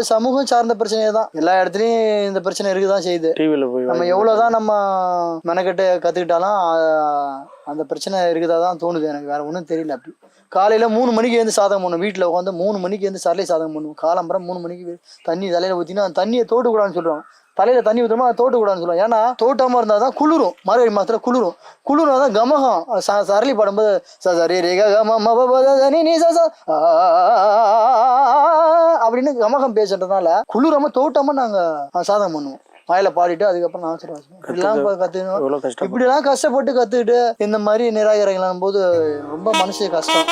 சமூகம் சார்ந்த பிரச்சனையே தான். எல்லா இடத்துலயும் இந்த பிரச்சனை இருக்குதான் செய்யுது. நம்ம எவ்வளவுதான் நம்ம மெனக்கெட்டு கத்துக்கிட்டாலும் அந்த பிரச்சனை இருக்குதான் தோணுது எனக்கு. வேற ஒன்றும் தெரியல. அப்படி காலையில 3 மணிக்கு எழுந்து சாதகம் பண்ணும். வீட்டுல உட்காந்து 3 மணிக்கு எழுந்து சரளை சாதகம் பண்ணுவோம். காலம்பரம் 3 மணிக்கு தண்ணி தலையில ஊத்தினா அந்த தண்ணியை தோட்டக்கூடாதுன்னு சொல்றோம். தலையில தண்ணி ஊற்றமா அதை தோட்டக்கூடாதுன்னு சொல்லுவோம். ஏன்னா தோட்டமா இருந்தாதான் குளிரும். மார்கழி மாசத்துல குளிரும் தான் கமகம். சரளி பாடும்போது அப்படின்னு கமகம் பேசுறதுனால குளிராம தோட்டமா நாங்க சாதகம் பண்ணுவோம். வாயில பாடிட்டு அதுக்கப்புறம் நான் இப்படிலாம் கத்துக்கணும். இப்படிலாம் கஷ்டப்பட்டு கத்துக்கிட்டு இந்த மாதிரி நிராகரிக்கலாம் போது ரொம்ப மனசு கஷ்டம்.